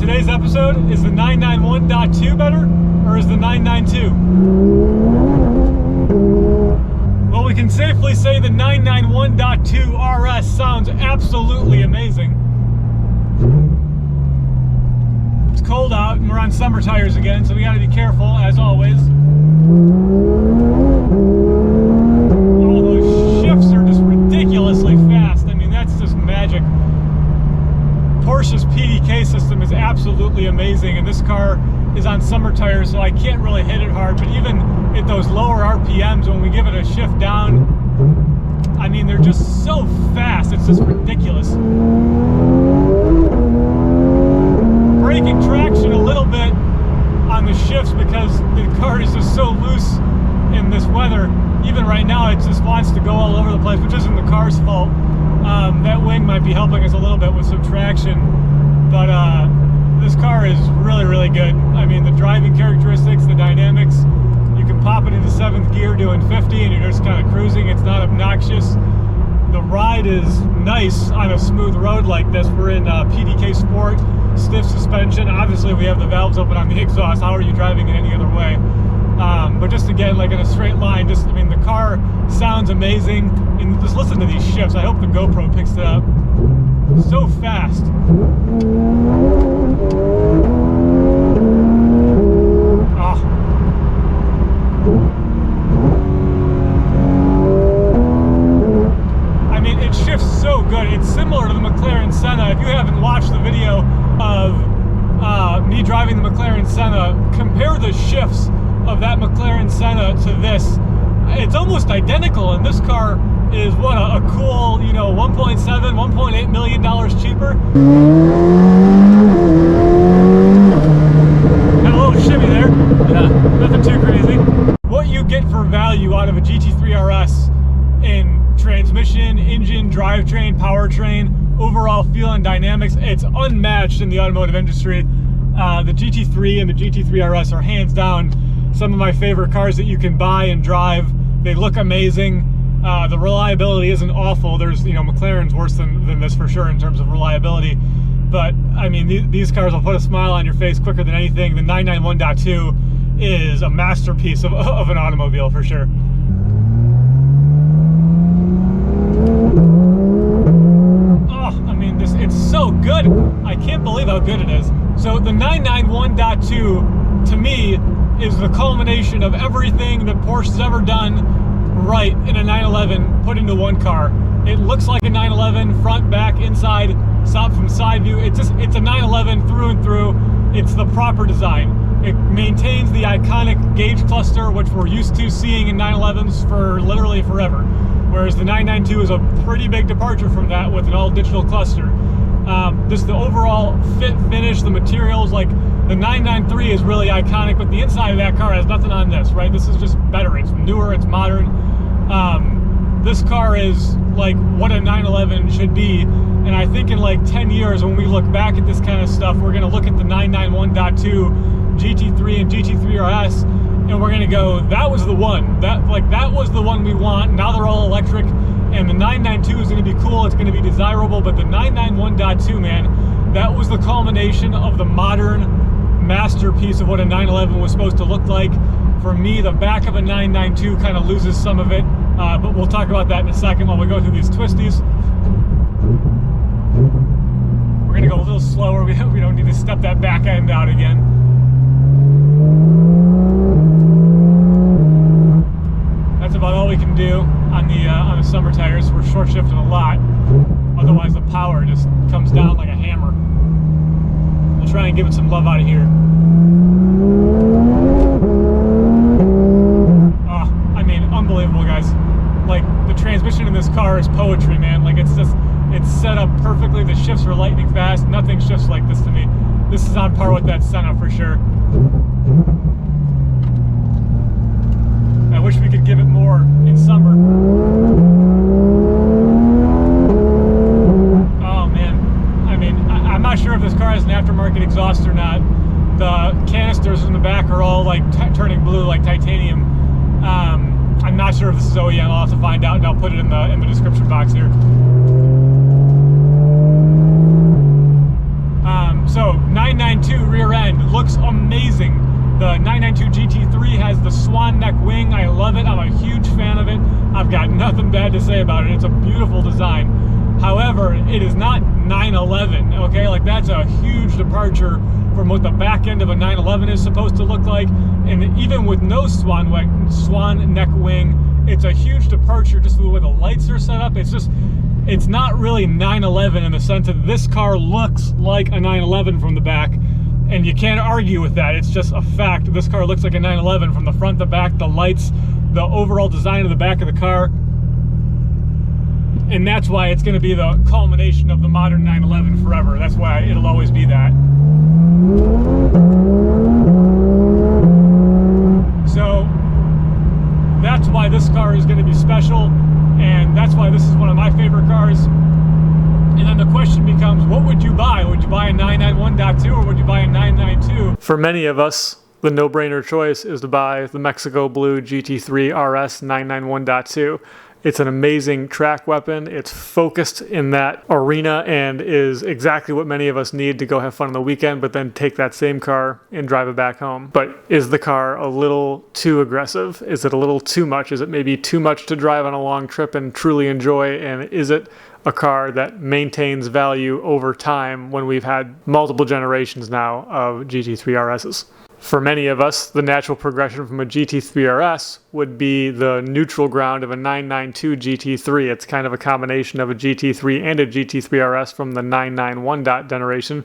today's episode, is the 991.2 better, or is the 992? Well, we can safely say the 991.2 RS sounds absolutely amazing. It's cold out and we're on summer tires again, so we gotta be careful as always. All those shifts are just ridiculously fast. I mean, that's just magic. Porsche's PDK system is absolutely amazing, and this car is on summer tires, so I can't really hit it hard, but even at those lower RPMs, when we give it a shift down, I mean, they're just so fast, it's just ridiculous. Breaking traction a little bit on the shifts because the car is just so loose in this weather. Even right now, it just wants to go all over the place, which isn't the car's fault. That wing might be helping us a little bit with some traction, but this car is really, really good. I mean, the driving characteristics, the dynamics, you can pop it into 7th gear doing 50 and you're just kind of cruising. It's not obnoxious. The ride is nice on a smooth road like this. We're in PDK Sport, stiff suspension. Obviously, we have the valves open on the exhaust. How are you driving it any other way? But just again, like in a straight line, I mean, the car sounds amazing. And just listen to these shifts. I hope the GoPro picks it up. So fast. Oh. I mean, it shifts so good. It's similar to the McLaren Senna. If you haven't watched the video of me driving the McLaren Senna, compare the shifts of that McLaren Senna to this. It's almost identical, and this car is what, a cool, you know, $1.7, $1.8 million cheaper. Got a little shimmy there. Yeah, nothing too crazy. What you get for value out of a GT3 RS in transmission, engine, drivetrain, powertrain, overall feel and dynamics, it's unmatched in the automotive industry. The GT3 and the GT3 RS are hands down some of my favorite cars that you can buy and drive. They look amazing. The reliability isn't awful. There's, you know, McLaren's worse than this for sure in terms of reliability. But, I mean, these cars will put a smile on your face quicker than anything. The 991.2 is a masterpiece of an automobile for sure. Oh, I mean, it's so good. I can't believe how good it is. So the 991.2, to me, is the culmination of everything that Porsche's ever done right in a 911 put into one car. It looks like a 911 front, back, inside, from side view. It's a 911 through and through. It's the proper design. It maintains the iconic gauge cluster, which we're used to seeing in 911s for literally forever. Whereas the 992 is a pretty big departure from that with an all digital cluster. Just the overall fit, finish, the materials, like the 993 is really iconic, but the inside of that car has nothing on this, right? This is just better. It's newer, it's modern. This car is like what a 911 should be, and I think in like 10 years when we look back at this kind of stuff, we're gonna look at the 991.2 GT3 and GT3 RS, and we're gonna go, that was the one. That was the one we want. Now they're all electric, and the 992 is gonna be cool, it's gonna be desirable, but the 991.2, man, that was the culmination of the modern masterpiece of what a 911 was supposed to look like. For me, the back of a 992 kind of loses some of it, but we'll talk about that in a second while we go through these twisties. We're gonna go a little slower. We don't need to step that back end out again. That's about all we can do on the summer tires. We're short shifting a lot. Otherwise, the power just comes down like a hammer. We'll try and give it some love out of here. Oh, I mean, unbelievable, guys. Like, the transmission in this car is poetry, man. Like, it's set up perfectly. The shifts are lightning fast. Nothing shifts like this to me. This is on par with that Senna for sure. I wish we could give it more in summer. Oh man, I mean, I'm not sure if this car has an aftermarket exhaust or not. The canisters in the back are all like turning blue like titanium. I'm not sure if this is OEM. I'll have to find out, and I'll put it in the description box here. So 992 rear end looks amazing. The 992 GT3 has the swan neck wing. I love it. I'm a huge fan of it. I've got nothing bad to say about it. It's a beautiful design. However, it is not 911, okay? Like, that's a huge departure from what the back end of a 911 is supposed to look like. And even with no swan neck wing, it's a huge departure just the way the lights are set up. It's not really 911 in the sense that this car looks like a 911 from the back, and you can't argue with that. It's just a fact. This car looks like a 911 from the front to back, the lights, the overall design of the back of the car. And that's why it's going to be the culmination of the modern 911 forever. That's why it'll always be that. So that's why this car is going to be special, and that's why this is one of my favorite cars. And then the question becomes, what would you buy? Would you buy a 991.2 or would you buy a 992? For many of us, the no-brainer choice is to buy the Mexico Blue GT3 RS 991.2. It's an amazing track weapon. It's focused in that arena and is exactly what many of us need to go have fun on the weekend, but then take that same car and drive it back home. But is the car a little too aggressive? Is it a little too much? Is it maybe too much to drive on a long trip and truly enjoy? And is it a car that maintains value over time when we've had multiple generations now of GT3 RSs? For many of us, the natural progression from a GT3 RS would be the neutral ground of a 992 GT3. It's kind of a combination of a GT3 and a GT3 RS from the 991 generation,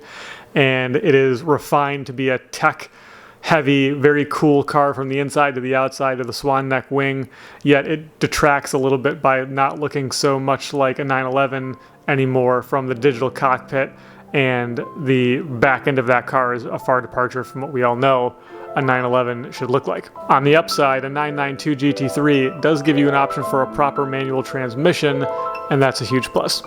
and it is refined to be a tech-heavy, very cool car from the inside to the outside of the swan neck wing, yet it detracts a little bit by not looking so much like a 911 anymore from the digital cockpit. And the back end of that car is a far departure from what we all know a 911 should look like. On the upside, a 992 GT3 does give you an option for a proper manual transmission, and that's a huge plus.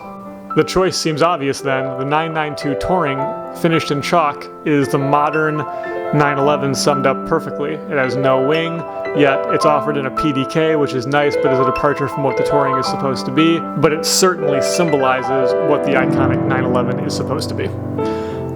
The choice seems obvious then. The 992 Touring, finished in chalk, is the modern 911 summed up perfectly. It has no wing, yet it's offered in a PDK, which is nice, but is a departure from what the Touring is supposed to be. But it certainly symbolizes what the iconic 911 is supposed to be.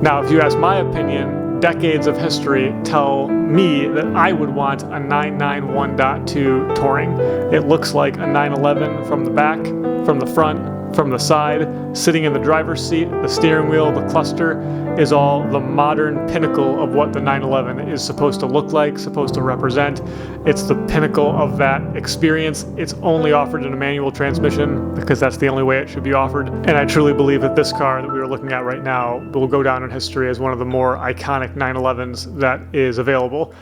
Now, if you ask my opinion, decades of history tell me that I would want a 991.2 Touring. It looks like a 911 from the back, from the front, from the side, sitting in the driver's seat. The steering wheel, the cluster is all the modern pinnacle of what the 911 is supposed to look like, supposed to represent. It's the pinnacle of that experience. It's only offered in a manual transmission because that's the only way it should be offered. And I truly believe that this car that we are looking at right now will go down in history as one of the more iconic 911s that is available.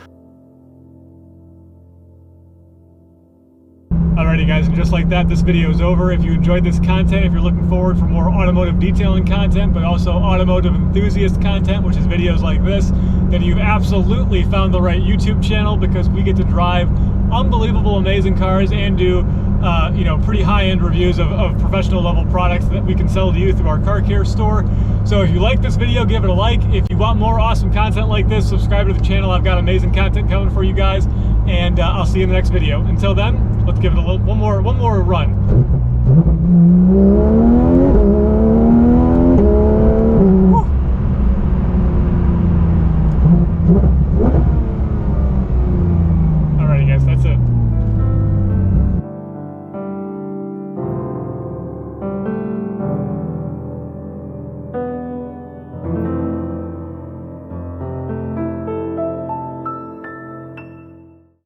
Alrighty guys, and just like that, this video is over. If you enjoyed this content, if you're looking forward for more automotive detailing content, but also automotive enthusiast content, which is videos like this, then you've absolutely found the right YouTube channel, because we get to drive unbelievable, amazing cars and do pretty high-end reviews of professional level products that we can sell to you through our car care store. So if you like this video, give it a like. If you want more awesome content like this, subscribe to the channel. I've got amazing content coming for you guys, and I'll see you in the next video. Until then, let's give it one more run.